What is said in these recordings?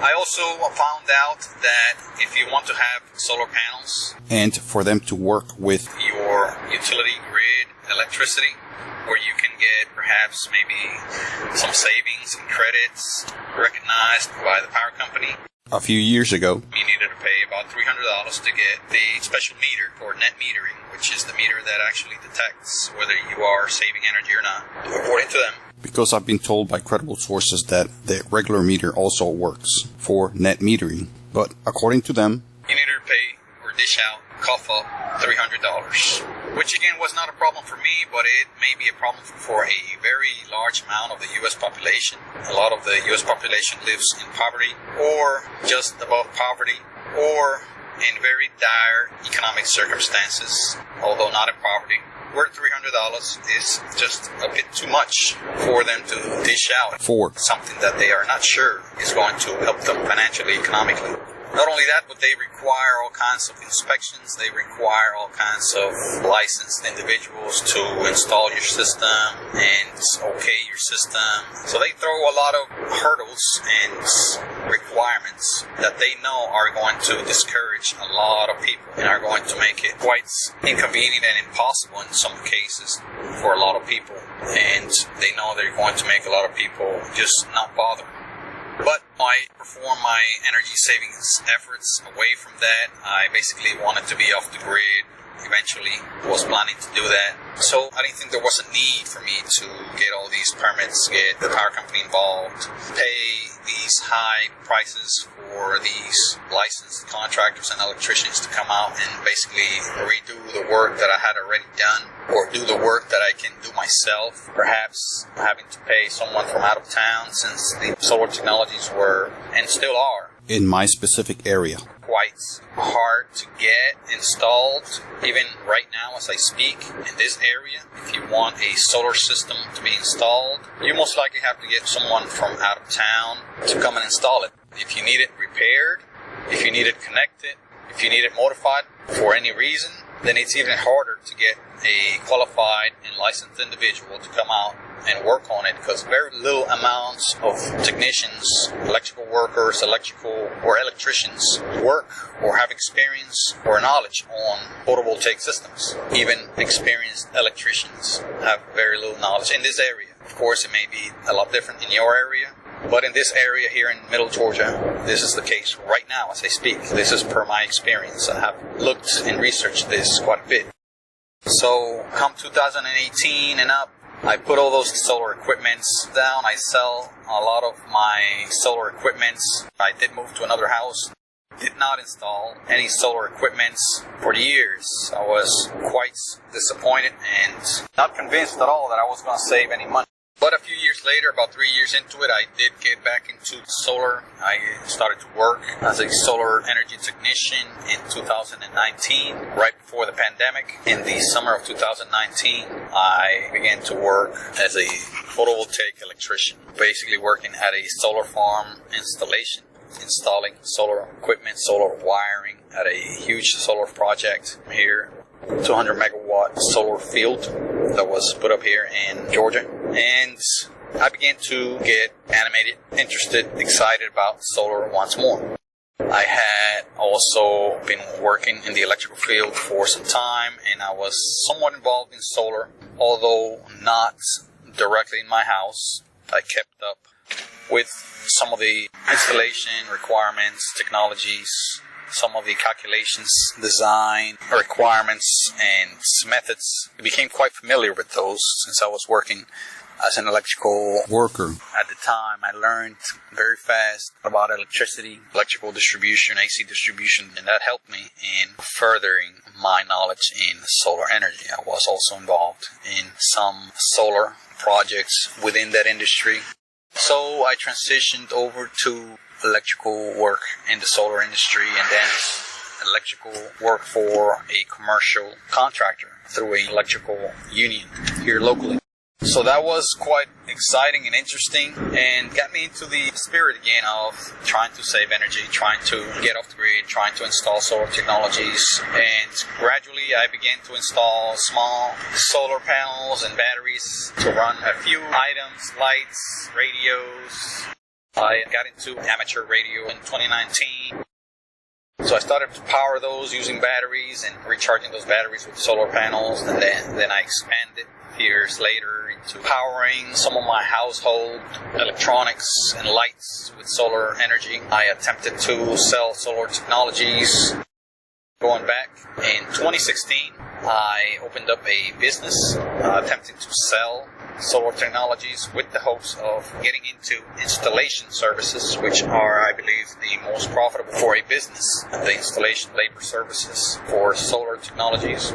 I also found out that if you want to have solar panels and for them to work with your utility grid electricity, where you can get perhaps maybe some savings and credits recognized by the power company. A few years ago, you needed to pay about $300 to get the special meter for net metering, which is the meter that actually detects whether you are saving energy or not, according to them. Because I've been told by credible sources that the regular meter also works for net metering, but according to them, you needed to pay or dish out, cough up, $300, which again was not a problem for me, but it may be a problem for a very large amount of the U.S. population. A lot of the U.S. population lives in poverty or just above poverty or in very dire economic circumstances, although not in poverty, where $300 is just a bit too much for them to dish out for something that they are not sure is going to help them financially, economically. Not only that, but they require all kinds of inspections. They require all kinds of licensed individuals to install your system and okay your system. So they throw a lot of hurdles and requirements that they know are going to discourage a lot of people and are going to make it quite inconvenient and impossible in some cases for a lot of people. And they know they're going to make a lot of people just not bother. But I perform my energy savings efforts away from that. I basically wanted to be off the grid. Eventually was planning to do that. So I didn't think there was a need for me to get all these permits, get the power company involved, pay these high prices for these licensed contractors and electricians to come out and basically redo the work that I had already done, or do the work that I can do myself, perhaps having to pay someone from out of town, since the solar technologies were, and still are, in my specific area, quite hard to get installed. Even right now as I speak, in this area, if you want a solar system to be installed, you most likely have to get someone from out of town to come and install it. If you need it repaired, if you need it connected, if you need it modified for any reason, then it's even harder to get a qualified and licensed individual to come out and work on it, because very little amounts of technicians, electrical workers, electrical or electricians work or have experience or knowledge on photovoltaic systems. Even experienced electricians have very little knowledge in this area. Of course, it may be a lot different in your area, but in this area here in Middle Georgia, this is the case right now as I speak. This is per my experience. I have looked and researched this quite a bit. So come 2018 and up, I put all those solar equipments down. I sell a lot of my solar equipments. I did move to another house. Did not install any solar equipments for years. I was quite disappointed and not convinced at all that I was going to save any money. But a few years later, about 3 years into it, I did get back into solar. I started to work as a solar energy technician in 2019, right before the pandemic. In the summer of 2019, I began to work as a photovoltaic electrician, basically working at a solar farm installation, installing solar equipment, solar wiring at a huge solar project here. 200 megawatt solar field that was put up here in Georgia. And I began to get animated, interested, excited about solar once more. I had also been working in the electrical field for some time, and I was somewhat involved in solar, although not directly in my house. I kept up with some of the installation requirements, technologies, some of the calculations, design requirements, and methods. I became quite familiar with those since I was working as an electrical worker. At the time, I learned very fast about electricity, electrical distribution, AC distribution, and that helped me in furthering my knowledge in solar energy. I was also involved in some solar projects within that industry. So I transitioned over to electrical work in the solar industry, and then electrical work for a commercial contractor through an electrical union here locally. So that was quite exciting and interesting, and got me into the spirit again of trying to save energy, trying to get off the grid, trying to install solar technologies. And gradually I began to install small solar panels and batteries to run a few items, lights, radios, I got into amateur radio in 2019. So I started to power those using batteries and recharging those batteries with solar panels. And then I expanded years later into powering some of my household electronics and lights with solar energy. I attempted to sell solar technologies. Going back in 2016, I opened up a business attempting to sell solar technologies with the hopes of getting into installation services, which are, I believe, the most profitable for a business, the installation labor services for solar technologies.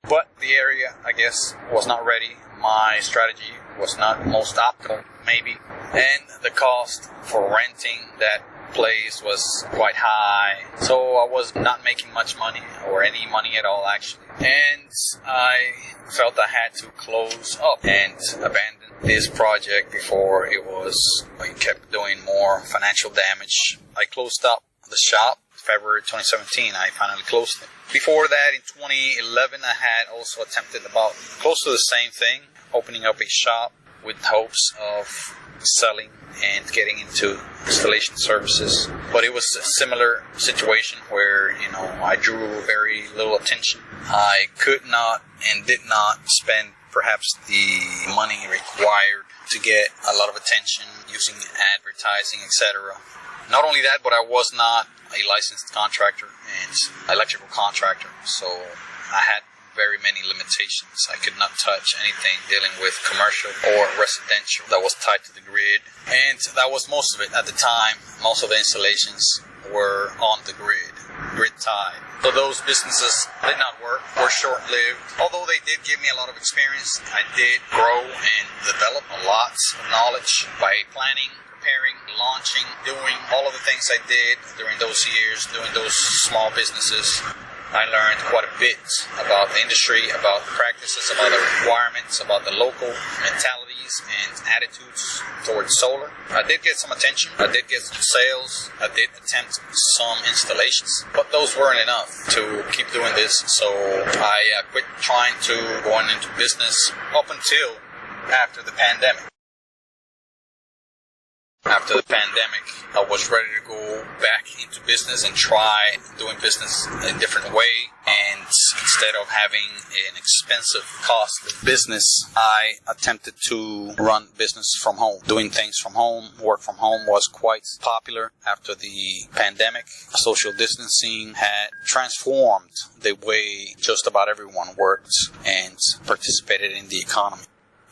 But the area, I guess, was not ready. My strategy was not most optimal, maybe. And the cost for renting that place was quite high. So I was not making much money, or any money at all, actually. And I felt I had to close up and abandon this project before it kept doing more financial damage. I closed up the shop. February 2017, I finally closed it. Before that, in 2011, I had also attempted about close to the same thing, opening up a shop with hopes of selling and getting into installation services. But it was a similar situation where, I drew very little attention. I could not and did not spend perhaps the money required to get a lot of attention using advertising, etc. Not only that, but I was not a licensed contractor and electrical contractor, so I had very many limitations. I could not touch anything dealing with commercial or residential that was tied to the grid, and that was most of it at the time. Most of the installations were on the grid tied. So those businesses did not work, were short-lived. Although they did give me a lot of experience, I did grow and develop a lot of knowledge by planning, preparing, launching, doing all of the things I did during those years, doing those small businesses. I learned quite a bit about the industry, about the practices, about the requirements, about the local mentalities and attitudes towards solar. I did get some attention. I did get some sales. I did attempt some installations, but those weren't enough to keep doing this. So I quit trying to go into business up until after the pandemic. After the pandemic, I was ready to go back into business and try doing business a different way. And instead of having an expensive, costly business, I attempted to run business from home. Doing things from home, work from home was quite popular after the pandemic. Social distancing had transformed the way just about everyone worked and participated in the economy.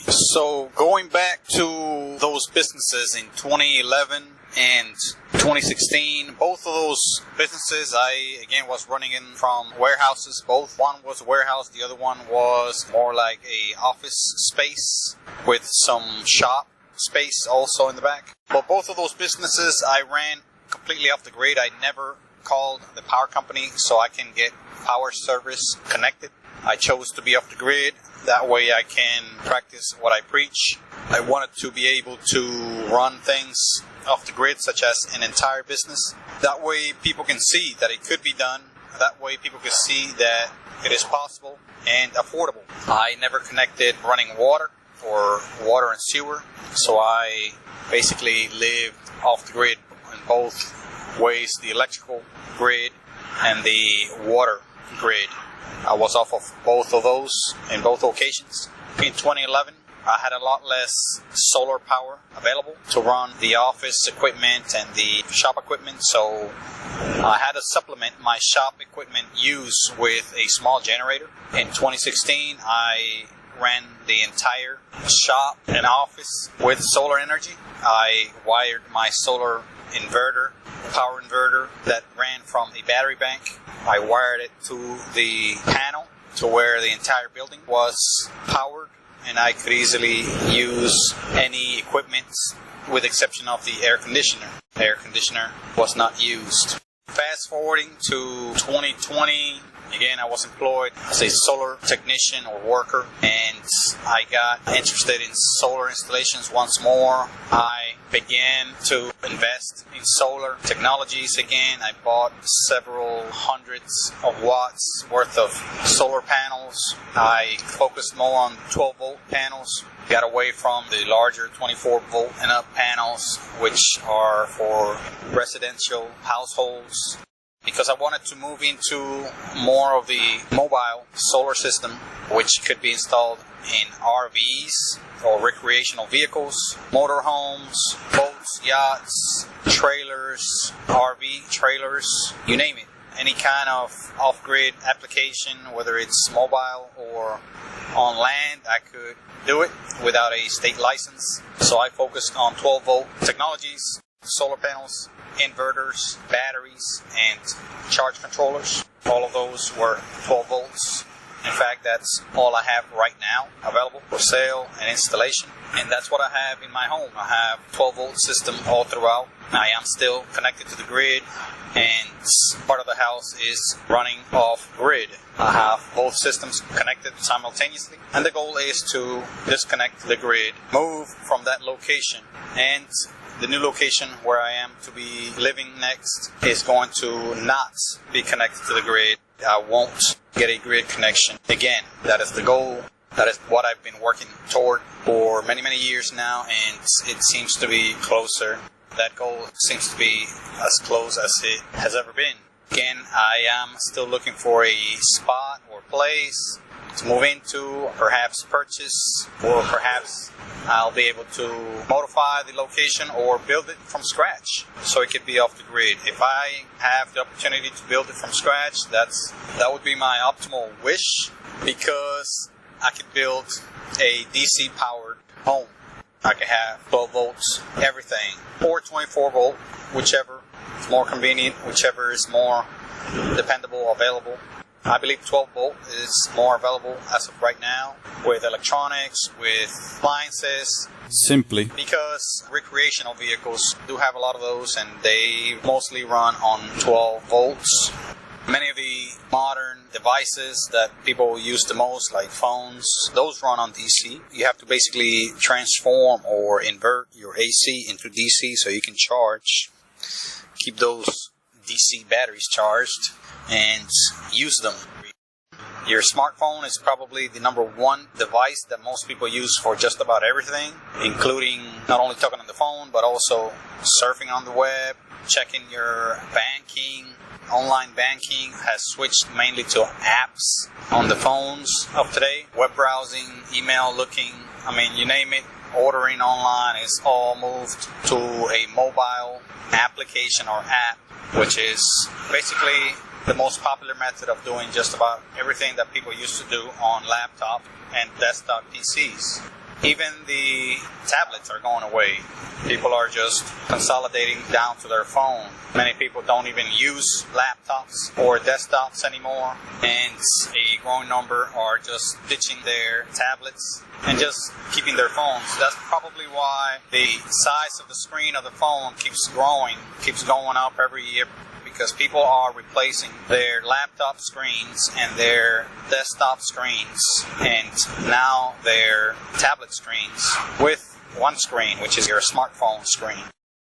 So going back to those businesses in 2011 and 2016, both of those businesses I again was running in from warehouses. Both, one was a warehouse, the other one was more like a office space with some shop space also in the back. But both of those businesses I ran completely off the grid. I never called the power company so I can get power service connected. I chose to be off the grid. That way I can practice what I preach. I wanted to be able to run things off the grid, such as an entire business. That way people can see that it could be done. That way people can see that it is possible and affordable. I never connected running water or water and sewer, so I basically lived off the grid in both ways, the electrical grid and the water grid. I was off of both of those in both occasions. In 2011, I had a lot less solar power available to run the office equipment and the shop equipment, so I had to supplement my shop equipment use with a small generator. In 2016, I ran the entire shop and office with solar energy. I wired my solar inverter, power inverter that ran from a battery bank. I wired it to the panel to where the entire building was powered, and I could easily use any equipment with the exception of the air conditioner. The air conditioner was not used. Fast forwarding to 2020, again, I was employed as a solar technician or worker, and I got interested in solar installations once more. I began to invest in solar technologies again. I bought several hundreds of watts worth of solar panels. I focused more on 12-volt panels. Got away from the larger 24-volt and up panels, which are for residential households, because I wanted to move into more of the mobile solar system, which could be installed in RVs or recreational vehicles, motorhomes, boats, yachts, trailers, RV trailers, you name it. Any kind of off-grid application, whether it's mobile or on land, I could do it without a state license. So I focused on 12-volt technologies, solar panels, inverters, batteries, and charge controllers. All of those were 12 volts. In fact, that's all I have right now available for sale and installation. And that's what I have in my home. I have 12-volt system all throughout. I am still connected to the grid, and part of the house is running off grid. I have both systems connected simultaneously, and the goal is to disconnect the grid, move from that location, and the new location where I am to be living next is going to not be connected to the grid. I won't get a grid connection. Again, that is the goal. That is what I've been working toward for many, many years now, and it seems to be closer. That goal seems to be as close as it has ever been. Again, I am still looking for a spot or place to move into, perhaps purchase, or perhaps I'll be able to modify the location or build it from scratch so it could be off the grid. If I have the opportunity to build it from scratch, that would be my optimal wish, because I could build a DC powered home. I could have 12 volts, everything, or 24 volt, whichever is more convenient, whichever is more dependable, available. I believe 12 volt is more available as of right now, with electronics, with appliances. Simply Because recreational vehicles do have a lot of those, and they mostly run on 12 volts. Many of the modern devices that people use the most, like phones, those run on DC. You have to basically transform or invert your AC into DC so you can charge, keep those DC batteries charged, and use them. Your smartphone is probably the number one device that most people use for just about everything, including not only talking on the phone, but also surfing on the web, checking your banking. Online banking has switched mainly to apps on the phones of today. Web browsing, email looking, you name it. Ordering online is all moved to a mobile application or app, which is basically the most popular method of doing just about everything that people used to do on laptop and desktop PCs. Even the tablets are going away. People are just consolidating down to their phone. Many people don't even use laptops or desktops anymore, and a growing number are just ditching their tablets and just keeping their phones. That's probably why the size of the screen of the phone keeps growing, keeps going up every year, because people are replacing their laptop screens and their desktop screens and now their tablet screens with one screen, which is your smartphone screen.